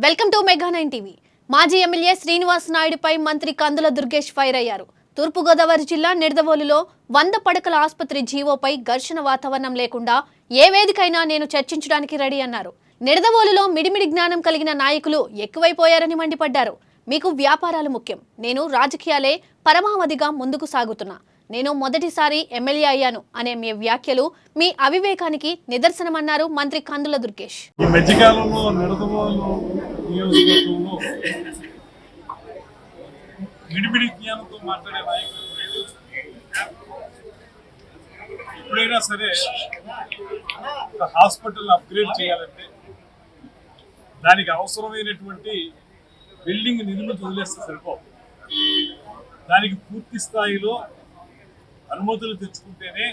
Welcome to mega 9 TV. మాజీ MLA Srinivas నాయుడుపై మంత్రి కందుల Durgesh fire అయ్యారు. తూర్పుగోదావరి జిల్లా నిడదవోలులో 100 పడకల ఆసుపత్రి జీవోపై ఘర్షణ వాతావరణం లేకుండా ఏ వేదికైనా నేను చర్చించడానికి రెడీ అన్నారు. నిడదవోలులో మిడిమిడి జ్ఞానం కలిగిన నాయకులు ఎక్కువైపోయారని మండిపడ్డారు. మీకు వ్యాపారాలు ముఖ్యం, నేను రాజకీయాలే పరమావధిగా ముందుకు సాగుతున్నా, నేను మొదటిసారి ఎమ్మెల్యే అయ్యాను అనే మీ వ్యాఖ్యలు మీ అవివేకానికి నిదర్శనమన్నారు మంత్రి కందుల దుర్గేష్. ఈ మధ్యకాలంలో నిడదవోలు నియోజకవర్గంలో మిడిమిడి జ్ఞానంతో మాట్లాడే నాయకులు ఎప్పుడైనా సరే ఒక హాస్పిటల్ అప్గ్రేడ్ చేయాలంటే దానికి అవసరమైనటువంటి బిల్డింగ్ నిర్మించి వదిలేస్తే సరిపో, దానికి పూర్తి స్థాయిలో అనుమతులు తెచ్చుకుంటేనే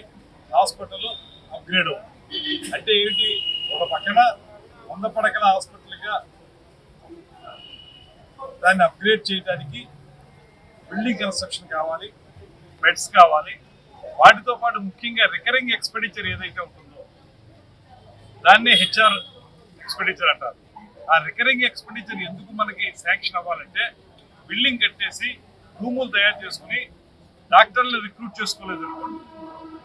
హాస్పిటల్ అప్గ్రేడ్ అవుతుంది. అంటే ఏంటి, ఒక పక్కన 100 పడకల హాస్పిటల్గా దాన్ని అప్గ్రేడ్ చేయడానికి బిల్డింగ్ కన్స్ట్రక్షన్ కావాలి, బెడ్స్ కావాలి, వాటితో పాటు ముఖ్యంగా రికరింగ్ ఎక్స్పెండిచర్ ఏదైతే ఉంటుందో దాన్నే హెచ్ఆర్ ఎక్స్పెండిచర్ అంటారు. ఆ రికరింగ్ ఎక్స్పెండిచర్ ఎందుకు మనకి శాంక్షన్ అవ్వాలంటే, బిల్డింగ్ కట్టేసి రూములు తయారు చేసుకుని డాక్టర్లు రిక్రూట్ చేసుకోలేదు అనుకోండి,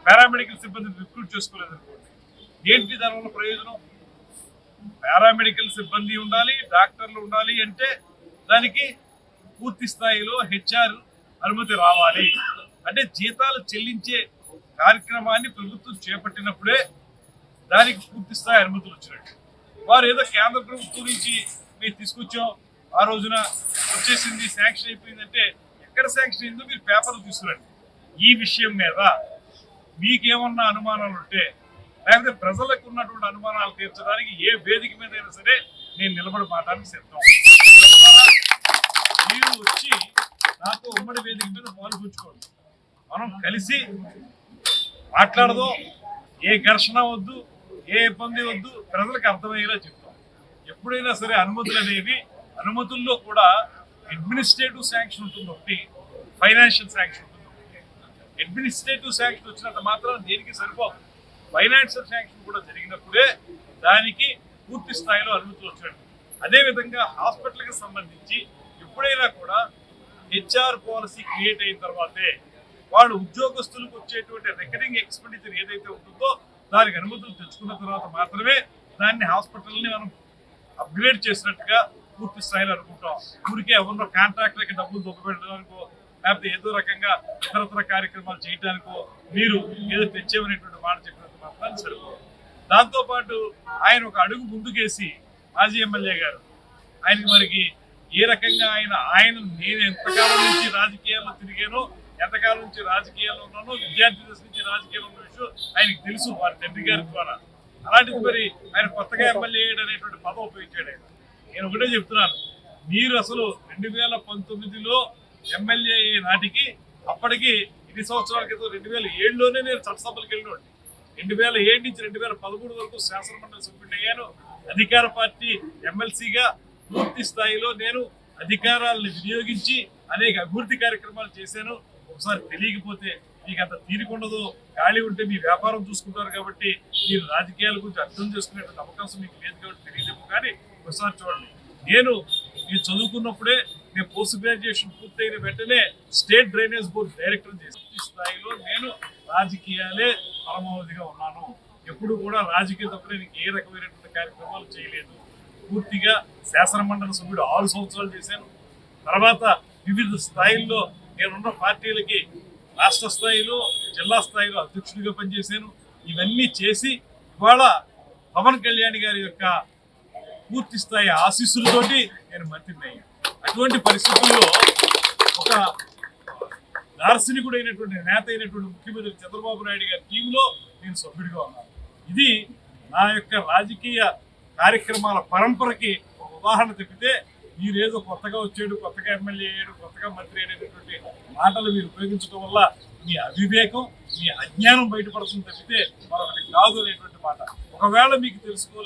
పారామెడికల్ సిబ్బందిని రిక్రూట్ చేసుకోలేదు అనుకోండి, ఏంటి దానివల్ల ప్రయోజనం? పారామెడికల్ సిబ్బంది ఉండాలి, డాక్టర్లు ఉండాలి అంటే దానికి పూర్తి స్థాయిలో హెచ్ఆర్ అనుమతి రావాలి. అంటే జీతాలు చెల్లించే కార్యక్రమాన్ని ప్రభుత్వం చేపట్టినప్పుడే దానికి పూర్తి స్థాయి అనుమతులు వచ్చినట్టు. వారు ఏదో కేంద్ర ప్రభుత్వం నుంచి మీరు తీసుకొచ్చాం, ఆ రోజున వచ్చేసింది, శాంక్షన్ అయిపోయిందంటే ఎక్కడ శాంక్షన్ అయిందో మీరు పేపర్లు తీసుకురండి. ఈ విషయం మీద మీకేమన్నా అనుమానాలు ఉంటే, లేకపోతే ప్రజలకు ఉన్నటువంటి అనుమానాలు తీర్చడానికి ఏ వేదిక మీద అయినా సరే నేను నిలబడి మాట్లాడడానికి సిద్ధం. మీరు వచ్చి నాతో ఉమ్మడి వేదిక మీద పాల్గొంచుకోండి, మనం కలిసి మాట్లాడదాం. ఏ ఘర్షణ వద్దు, ఏ ఇబ్బంది వద్దు, ప్రజలకు అర్థమయ్యేలా చెప్తాం. ఎప్పుడైనా సరే అనుమతులు అనేవి, అనుమతుల్లో కూడా అడ్మినిస్ట్రేటివ్ శాంక్షన్ ఉంటుంది ఒకటి, ఫైనాన్షియల్ శాంక్షన్ ఉంటుంది ఒకటి. అడ్మినిస్ట్రేటివ్ శాంక్షన్ వచ్చినంత మాత్రం దేనికి సరిపోదు. ఫైనాన్షియల్ శాంక్షన్ కూడా జరిగినప్పుడే దానికి పూర్తి స్థాయిలో అనుమతులు వచ్చినట్టు. అదేవిధంగా హాస్పిటల్కి సంబంధించి ఎప్పుడైనా కూడా హెచ్ఆర్ పాలసీ క్రియేట్ అయిన తర్వాతే వాళ్ళు ఉద్యోగస్తులకు వచ్చేటువంటి రికరింగ్ ఎక్స్పెండిచర్ ఏదైతే ఉంటుందో దానికి అనుమతులు తెచ్చుకున్న తర్వాత మాత్రమే దాన్ని హాస్పిటల్ని మనం అప్గ్రేడ్ చేసినట్టుగా పూర్తి స్థాయిలో అనుకుంటాం. ఊరికే ఎవరినో కాంట్రాక్టర్కి డబ్బులు దొబ్బపెట్టడానికో, లేకపోతే ఏదో రకంగా ఇతరత్ర కార్యక్రమాలు చేయడానికో మీరు ఏదో తెచ్చేవనేటువంటి మాట చెప్పినంత మాత్రాన్ని సరిపోదు. దాంతోపాటు ఆయన ఒక అడుగు ముందుకేసి మాజీ ఎమ్మెల్యే గారు, ఆయనకి మరికి ఏ రకంగా నేను ఎంతకాలం నుంచి రాజకీయాల్లో తిరిగానో, ఎంతకాలం నుంచి రాజకీయాల్లో ఉన్నానో, విద్యార్థి దశ నుంచి రాజకీయాల్లో ఉన్న విషయం ఆయనకు తెలుసు వారి తండ్రి గారి ద్వారా. అలాంటిది మరి ఆయన కొత్తగా ఎమ్మెల్యే అనేటువంటి పదం ఉపయోగించాడు. నేను ఒకటే చెప్తున్నాను, మీరు అసలు 2019లో ఎమ్మెల్యే అయ్యే నాటికి, అప్పటికి 2 సంవత్సరాల క్రితం 2007లోనే నేను చట్టసభలకు వెళ్ళినోండి. 2007 నుంచి 2013 వరకు శాసనమండలి సభ్యుడిని అయ్యాను. అధికార పార్టీ ఎమ్మెల్సీగా పూర్తి స్థాయిలో నేను అధికారాలను వినియోగించి అనేక అభివృద్ధి కార్యక్రమాలు చేశాను. ఒకసారి తెలియకపోతే మీకు అంత తీరికుండదు, ఖాళీ ఉంటే మీ వ్యాపారం చూసుకుంటారు కాబట్టి మీరు రాజకీయాల గురించి అర్థం చేసుకునేటువంటి అవకాశం మీకు లేదు కాబట్టి తెలియదేమో. కానీ ఒకసారి చూడండి, నేను చదువుకున్నప్పుడే నేను పోస్ట్ గ్రాడ్యుయేషన్ పూర్తయిన వెంటనే స్టేట్ డ్రైనేజ్ బోర్డు డైరెక్టర్ చేసి స్థాయిలో నేను రాజకీయాలే పరమావధిగా ఉన్నాను. ఎప్పుడు కూడా రాజకీయ తప్ప నేను ఏ రకమైనటువంటి కార్యక్రమాలు చేయలేదు. పూర్తిగా శాసనమండలి సభ్యుడు 6 సంవత్సరాలు చేశాను. తర్వాత వివిధ స్థాయిల్లో నేనున్న పార్టీలకి రాష్ట్ర స్థాయిలో, జిల్లా స్థాయిలో అధ్యక్షుడిగా పనిచేశాను. ఇవన్నీ చేసి ఇవాళ పవన్ కళ్యాణ్ గారి యొక్క పూర్తి స్థాయి ఆశీస్సులతోటి నేను మంత్రిని అయ్యాను. అటువంటి పరిస్థితుల్లో ఒక దార్శనికుడైనటువంటి నేత అయినటువంటి ముఖ్యమంత్రి చంద్రబాబు నాయుడు గారి టీంలో నేను సభ్యుడిగా ఉన్నాను. ఇది నా యొక్క రాజకీయ కార్యక్రమాల పరంపరకి ఒక ఉదాహరణ తప్పితే మీరేదో కొత్తగా వచ్చాడు, కొత్తగా ఎమ్మెల్యే అయ్యాడు, కొత్తగా మంత్రి అనేటటువంటి మాటలు మీరు ఉపయోగించడం వల్ల మీ అవివేకం, మీ అజ్ఞానం బయటపడుతుంది తప్పితే మరొకటి కాదు అనేటువంటి మాట. ఒకవేళ మీకు తెలుసుకోలేదు